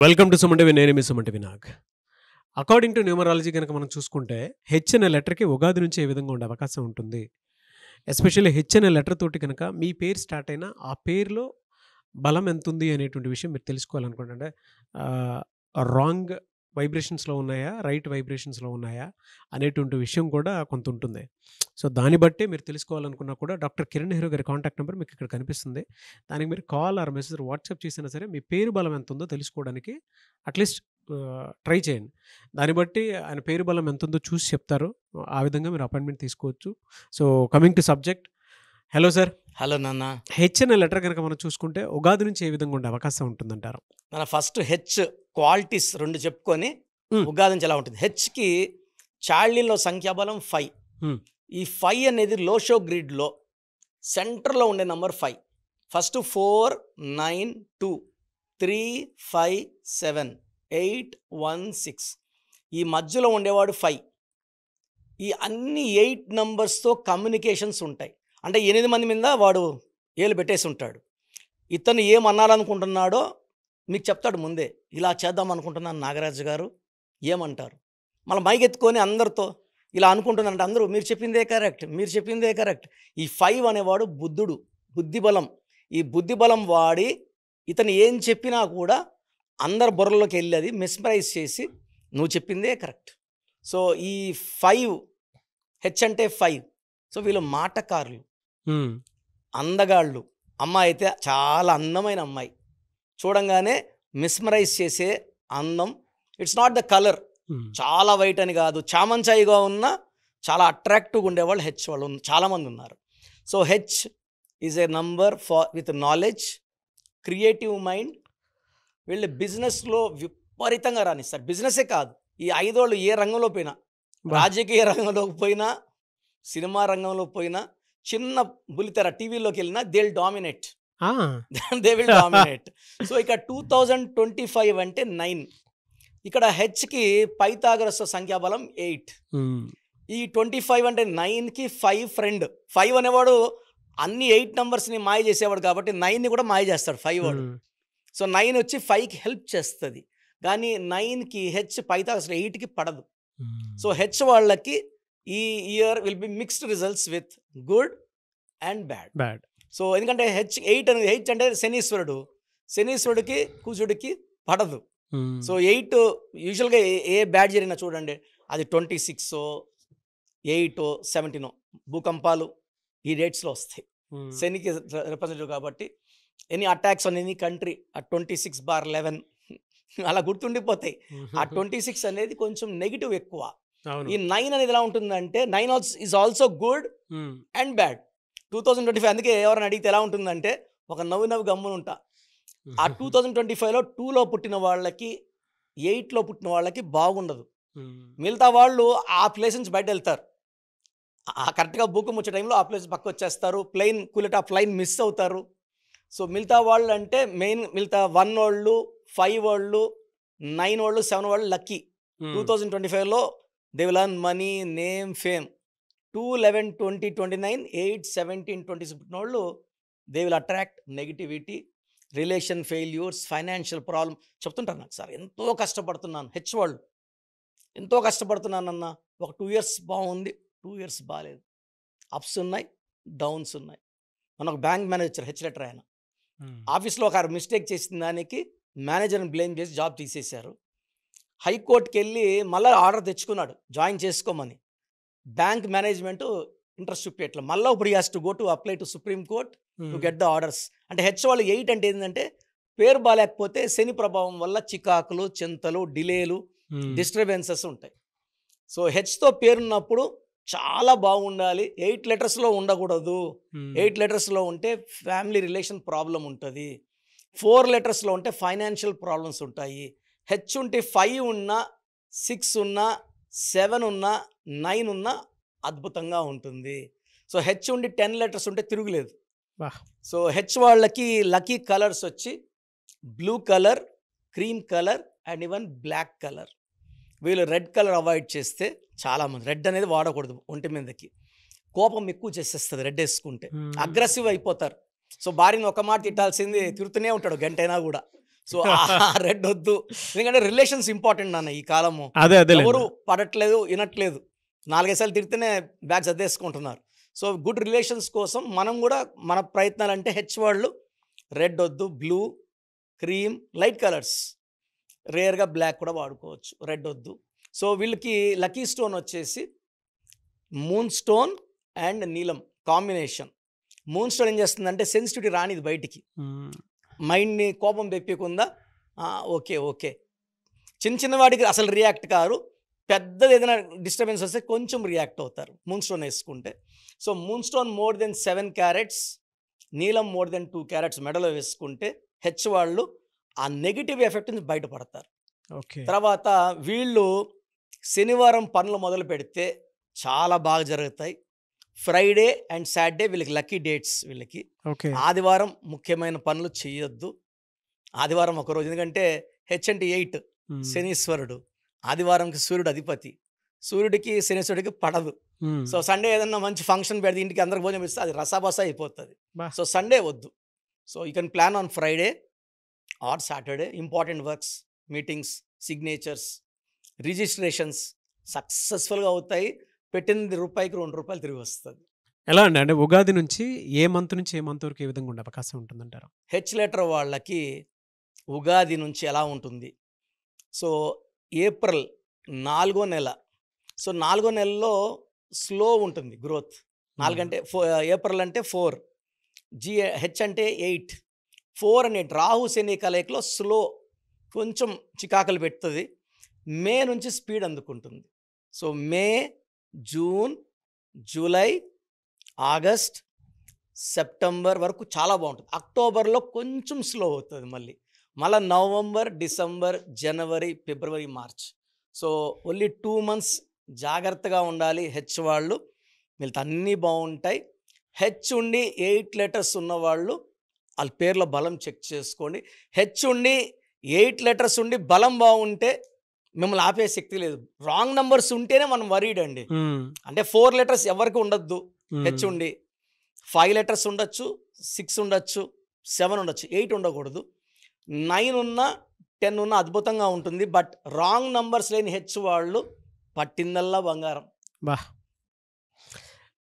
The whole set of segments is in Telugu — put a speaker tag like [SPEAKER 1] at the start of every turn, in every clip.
[SPEAKER 1] Welcome to Suman TV. నేను మీ Suman TV Nag. According to numerology కనుక మనం చూసుకుంటే హెచ్ అనే లెటర్కి ఉగాది నుంచి ఏ విధంగా ఉండే అవకాశం ఉంటుంది. ఎస్పెషల్లీ హెచ్ అనే లెటర్ తోటి కనుక మీ పేరు స్టార్ట్ అయినా ఆ పేరులో బలం ఎంత ఉంది అనేటువంటి విషయం మీరు తెలుసుకోవాలనుకోండి. అంటే రాంగ్ వైబ్రేషన్స్లో ఉన్నాయా, రైట్ వైబ్రేషన్స్లో ఉన్నాయా అనేటువంటి విషయం కూడా కొంత ఉంటుంది. సో దాన్ని బట్టి మీరు తెలుసుకోవాలనుకున్నా కూడా డాక్టర్ కిరణ్ నెహ్రూ గారి కాంటాక్ట్ నెంబర్ మీకు ఇక్కడ కనిపిస్తుంది. దానికి మీరు కాల్ ఆర్ మెసేజ్ వాట్సాప్ చేసినా సరే మీ పేరు బలం ఎంత ఉందో తెలుసుకోవడానికి అట్లీస్ట్ ట్రై చేయండి. దాన్ని బట్టి ఆయన పేరు బలం ఎంత ఉందో చూసి చెప్తారు. ఆ విధంగా మీరు అపాయింట్మెంట్ తీసుకోవచ్చు. So coming to subject. Hello sir.
[SPEAKER 2] Hello నాన్న.
[SPEAKER 1] హెచ్ అనే లెటర్ కనుక మనం చూసుకుంటే ఉగాది నుంచి ఏ విధంగా ఉండే అవకాశం ఉంటుందంటారు?
[SPEAKER 2] నాన్న ఫస్ట్ హెచ్ క్వాలిటీస్ రెండు చెప్పుకొని ఉగాది నుంచి ఎలా ఉంటుంది. హెచ్కి చార్లీలో సంఖ్యాబలం 5. ఈ 5 అనేది లోషో గ్రిడ్లో సెంటర్లో ఉండే నంబర్ 5. ఫస్ట్ 4, 9, 2, 3, 5, 7, 8, 1, 6. ఈ మధ్యలో ఉండేవాడు 5. ఈ అన్ని 8 నంబర్స్తో కమ్యూనికేషన్స్ ఉంటాయి. అంటే 8 మంది మీద వాడు ఏలు పెట్టేసి ఉంటాడు. ఇతను ఏమనాలనుకుంటున్నాడో మీకు చెప్తాడు ముందే. ఇలా చేద్దాం అనుకుంటున్నాను నాగరాజు గారు, ఏమంటారు? మళ్ళీ మైక్ ఎత్తుకొని అందరితో ఇలా అనుకుంటున్నారంటే అందరూ మీరు చెప్పిందే కరెక్ట్, మీరు చెప్పిందే కరెక్ట్. ఈ 5 అనేవాడు బుద్ధుడు, బుద్ధిబలం. ఈ బుద్ధిబలం వాడి ఇతను ఏం చెప్పినా కూడా అందరు బుర్రలోకి వెళ్ళి అది మిస్మరైజ్ చేసి నువ్వు చెప్పిందే కరెక్ట్. సో ఈ 5 హెచ్ అంటే 5. సో వీళ్ళు మాటకారులు, అందగాళ్ళు. అమ్మాయి అయితే చాలా అందమైన అమ్మాయి, చూడంగానే మిస్మరైజ్ చేసే అందం. ఇట్స్ నాట్ ద కలర్, చాలా వైట్ అని కాదు, చామంచాయిగా ఉన్న చాలా అట్రాక్టివ్గా ఉండేవాళ్ళు హెచ్ వాళ్ళు చాలామంది ఉన్నారు. So H is a number for with knowledge, creative mind. వీళ్ళు బిజినెస్లో విపరీతంగా రాణిస్తారు. బిజినెసే కాదు, ఈ 5 వాళ్ళు ఏ రంగంలో పోయినా, రాజకీయ రంగంలోకి పోయినా, సినిమా రంగంలో పోయినా, చిన్న బుల్లితెర టీవీలోకి వెళ్ళినా they will dominate. They will dominate. So ఇక్కడ 2025 అంటే 9. ఇక్కడ హెచ్కి పైథాగరస్ సంఖ్యాబలం 8. ఈ 25 అంటే 9కి 5 ఫ్రెండ్. 5 అనేవాడు అన్ని 8 నంబర్స్ని మాయ చేసేవాడు కాబట్టి 9ని కూడా మాయ చేస్తాడు 5 వాడు. సో 9 వచ్చి 5కి హెల్ప్ చేస్తుంది. కానీ 9కి హెచ్ పైథాగరస్ 8కి పడదు. సో హెచ్ వాళ్ళకి ఈ year will be mixed results with good and bad. So ఎందుకంటే హెచ్ అనేది హెచ్ అంటే శనీశ్వరుడికి కుజుడికి పడదు. సో 8 యూజువల్గా ఏ బ్యాడ్ జరిగినా చూడండి, అది 26, 8, 17 భూకంపాలు ఈ డేట్స్లో వస్తాయి. శనికి రిప్రజెంటేటివ్ కాబట్టి any attacks on any country ఆ 26/11 అలా గుర్తుండిపోతాయి. ఆ 26 అనేది కొంచెం నెగిటివ్ ఎక్కువ. ఈ 9 అనేది ఎలా ఉంటుందంటే 9 is also good and bad. 2025 అందుకే ఎవరైనా అడిగితే ఎలా ఉంటుందంటే ఒక నవ్వు గమ్మునుంటా. ఆ 2025లో 2లో పుట్టిన వాళ్ళకి 8లో పుట్టిన వాళ్ళకి బాగుండదు. మిగతా వాళ్ళు ఆ ప్లేస్ నుంచి బయట వెళ్తారు. కరెక్ట్గా భూకంపం వచ్చే టైంలో ఆ ప్లేస్ పక్క వచ్చేస్తారు. ప్లెయిన్ కూలెట్ ఆ ఫ్లైన్ మిస్ అవుతారు. సో మిగతా వాళ్ళు అంటే మెయిన్ మిగతా 1 వాళ్ళు, 5 వాళ్ళు, 9 వాళ్ళు, 7 వాళ్ళు లక్కీ. 2025లో they will earn money, name, fame. 2, 11, 20, 29, 8, 17, 26 పుట్టిన వాళ్ళు they will attract negativity, relation failures, financial problem. చెప్తుంటారు నాకు, సార్ ఎంతో కష్టపడుతున్నాను, హెచ్ వాళ్ళు ఎంతో కష్టపడుతున్నానన్న. ఒక 2 years బాగుంది, 2 years బాగాలేదు. అప్స్ ఉన్నాయి, డౌన్స్ ఉన్నాయి. మన ఒక బ్యాంక్ మేనేజర్ హెచ్ లెటర్ ఆయన ఆఫీస్లో ఒక మిస్టేక్ చేసిన దానికి మేనేజర్ని బ్లేమ్ చేసి జాబ్ తీసేశారు. హైకోర్టుకి వెళ్ళి మళ్ళీ ఆర్డర్ తెచ్చుకున్నాడు జాయిన్ చేసుకోమని. బ్యాంక్ మేనేజ్మెంట్ ఇంట్రెస్ట్ చూపించట్ల. మళ్ళీ ఇప్పుడు has to go to apply to supreme court to get the orders. అంటే హెచ్ వాళ్ళు 8 అంటే ఏంటంటే పేరు బాగాలేకపోతే శని ప్రభావం వల్ల చికాకులు, చింతలు, డిలేలు, డిస్టర్బెన్సెస్ ఉంటాయి. సో హెచ్తో పేరున్నప్పుడు చాలా బాగుండాలి. 8 letersలో ఉండకూడదు. 8 letersలో ఉంటే ఫ్యామిలీ రిలేషన్ ప్రాబ్లం ఉంటుంది. 4 letersలో ఉంటే ఫైనాన్షియల్ ప్రాబ్లమ్స్ ఉంటాయి. హెచ్ ఉంటే 5 ఉన్నా, 6 ఉన్నా, 7 ఉన్నా, 9 ఉన్నా అద్భుతంగా ఉంటుంది. సో హెచ్ ఉండి 10 letters ఉంటే తిరుగులేదు. సో హెచ్ వాళ్ళకి లక్కీ కలర్స్ వచ్చి blue colour, cream colour and even black colour. వీళ్ళు రెడ్ కలర్ అవాయిడ్ చేస్తే చాలామంది, రెడ్ అనేది వాడకూడదు ఒంటి మీదకి, కోపం ఎక్కువ చేసేస్తుంది రెడ్ వేసుకుంటే, అగ్రెసివ్ అయిపోతారు. సో భార్యని ఒక మాట తిట్టాల్సింది తిరుగుతూనే ఉంటాడు గంటైనా కూడా. సో రెడ్ వద్దు, ఎందుకంటే రిలేషన్స్ ఇంపార్టెంట్ నాన్న ఈ కాలము.
[SPEAKER 1] అదే
[SPEAKER 2] ఎవరు పడట్లేదు, వినట్లేదు, 4-5 సార్లు తిడితేనే బ్యాగ్స్ అద్దేసుకుంటున్నారు. సో గుడ్ రిలేషన్స్ కోసం మనం కూడా మన ప్రయత్నాలు అంటే హెచ్ వాళ్ళు రెడ్ వద్దు, బ్లూ, క్రీమ్, లైట్ కలర్స్, రేర్గా బ్లాక్ కూడా వాడుకోవచ్చు, రెడ్ వద్దు. సో వీళ్ళకి లక్కీ స్టోన్ వచ్చేసి మూన్ స్టోన్ అండ్ నీలం కాంబినేషన్. మూన్ స్టోన్ ఏం చేస్తుందంటే సెన్సిటివిటీ రానిది బయటికి, మైండ్ని కోపం తెప్పకుండా ఓకే ఓకే చిన్న చిన్న వాటికి అసలు రియాక్ట్ కారు, పెద్దది ఏదైనా డిస్టర్బెన్స్ వస్తే కొంచెం రియాక్ట్ అవుతారు మూన్ స్టోన్ వేసుకుంటే. So moon stone more than 7 carats, నీలం మోర్ దెన్ 2 క్యారెట్స్ మెడలో వేసుకుంటే హెచ్ వాళ్ళు ఆ నెగిటివ్ ఎఫెక్ట్ నుంచి బయటపడతారు. తర్వాత వీళ్ళు శనివారం పనులు మొదలు పెడితే చాలా బాగా జరుగుతాయి. ఫ్రైడే అండ్ సాటర్డే వీళ్ళకి లక్కీ డేట్స్. వీళ్ళకి ఆదివారం ముఖ్యమైన పనులు చేయొద్దు. ఆదివారం ఒకరోజు, ఎందుకంటే హెచ్ అంటే 8 శనీశ్వరుడు, ఆదివారంకి సూర్యుడు అధిపతి, సూర్యుడికి శనీశ్వరుడికి పడదు. సో సండే ఏదన్నా మంచి ఫంక్షన్ పెడితే ఇంటికి అందరికి భోజనం ఇస్తే అది రసాబసా అయిపోతుంది. సో సండే వద్దు. So you can plan on Friday or Saturday. Important works, meetings, signatures, registrations సక్సెస్ఫుల్గా అవుతాయి. పెట్టింది రూపాయికి 2 రూపాయలు తిరిగి వస్తుంది.
[SPEAKER 1] ఎలా అండి? అంటే ఉగాది నుంచి ఏ మంత్ నుంచి ఏ మంత్ వరకు ఏ విధంగా ఉండే అవకాశం ఉంటుందంటారు?
[SPEAKER 2] హెచ్ లెటర్ వాళ్ళకి ఉగాది నుంచి ఎలా ఉంటుంది? సో ఏప్రిల్ 4వ నెల. సో 4వ నెలలో స్లో ఉంటుంది గ్రోత్. 4 అంటే ఏప్రిల్ అంటే 4, హెచ్ అంటే 8, 4 and 8 రాహు శని కలయికలో స్లో, కొంచెం చికాకులు పెడుతుంది. మే నుంచి స్పీడ్ అందుకుంటుంది. సో మే, జూన్, జూలై, ఆగస్ట్, సెప్టెంబర్ వరకు చాలా బాగుంటుంది. అక్టోబర్లో కొంచెం స్లో అవుతుంది. మళ్ళీ నవంబర్, డిసెంబర్, జనవరి, ఫిబ్రవరి, మార్చ్. సో ఓన్లీ 2 months జాగ్రత్తగా ఉండాలి హెచ్ వాళ్ళు. వీళ్ళతో అన్నీ బాగుంటాయి. హెచ్ ఉండి 8 letters ఉన్నవాళ్ళు వాళ్ళ పేర్ల బలం చెక్ చేసుకోండి. హెచ్ ఉండి 8 letters ఉండి బలం బాగుంటే మిమ్మల్ని ఆపే శక్తి లేదు. రాంగ్ నెంబర్స్ ఉంటేనే మనం వరీడ్ అండి. అంటే 4 letters ఎవరికి ఉండొద్దు. హెచ్ ఉండి 5 letters ఉండొచ్చు, 6 ఉండొచ్చు, 7 ఉండొచ్చు, 8 ఉండకూడదు. 9 ఉన్నా 10 ఉన్నా అద్భుతంగా ఉంటుంది. బట్ రాంగ్ నంబర్స్ లేని హెచ్ వాళ్ళు పట్టిందల్లా బంగారం.
[SPEAKER 1] బా,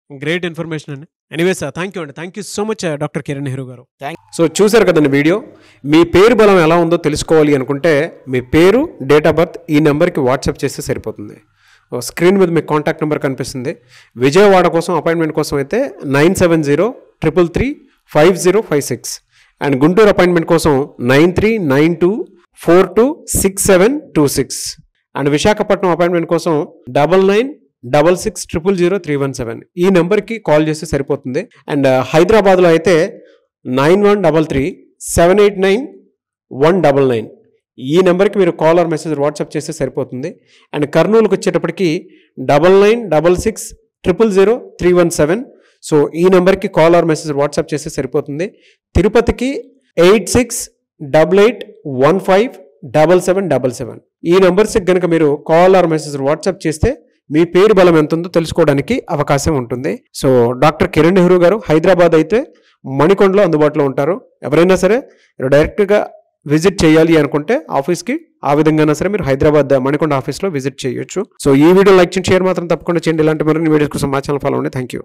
[SPEAKER 1] గ్రేట్ ఇన్ఫర్మేషన్ అండి. ఎనీవే సార్, థ్యాంక్ యూ అండి. Thank you so much doctor Kiran Nehru గారు. సో చూసారు కదండి వీడియో. మీ పేరు బలం ఎలా ఉందో తెలుసుకోవాలి అనుకుంటే మీ పేరు, డేట్ ఆఫ్ బర్త్ ఈ నెంబర్కి వాట్సాప్ చేస్తే సరిపోతుంది. స్క్రీన్ మీద మీకు కాంటాక్ట్ నెంబర్ కనిపిస్తుంది. విజయవాడ కోసం అపాయింట్మెంట్ కోసం అయితే 9703335056 అండ్ గుంటూరు అపాయింట్మెంట్ కోసం 9392426726 అండ్ విశాఖపట్నం అపాయింట్మెంట్ కోసం 9966600317 ఈ నెంబర్కి కాల్ చేస్తే సరిపోతుంది. అండ్ హైదరాబాద్లో అయితే 9133789199 ఈ నెంబర్కి మీరు కాల్ ఆర్ మెసేజ్ వాట్సాప్ చేస్తే సరిపోతుంది. అండ్ కర్నూలుకి వచ్చేటప్పటికి 9966000317 సో ఈ నెంబర్కి కాల్ ఆర్ మెసేజ్ వాట్సాప్ చేస్తే సరిపోతుంది. తిరుపతికి 8688157777 ఈ నెంబర్స్కి కనుక మీరు కాల్ ఆర్ మెసేజ్ వాట్సాప్ చేస్తే మీ పేరు బలం ఎంత ఉందో తెలుసుకోవడానికి అవకాశం ఉంటుంది. సో డాక్టర్ కిరణ్ నెహ్రూ గారు హైదరాబాద్ అయితే మణికొండలో అందుబాటులో ఉంటారు. ఎవరైనా సరే మీరు డైరెక్ట్గా విజిట్ చేయాలి అనుకుంటే ఆఫీస్కి ఆ విధంగా సరే మీరు హైదరాబాద్ మణికొండ ఆఫీస్లో విజిట్ చేయొచ్చు. సో ఈ వీడియో లైక్ చేయండి, షేర్ మాత్రం తప్పకుండా చేయండి. ఇలాంటి మరిన్ని వీడియోస్ కోసం మా ఛానల్ ఫాలో అవ్వండి. Thank you.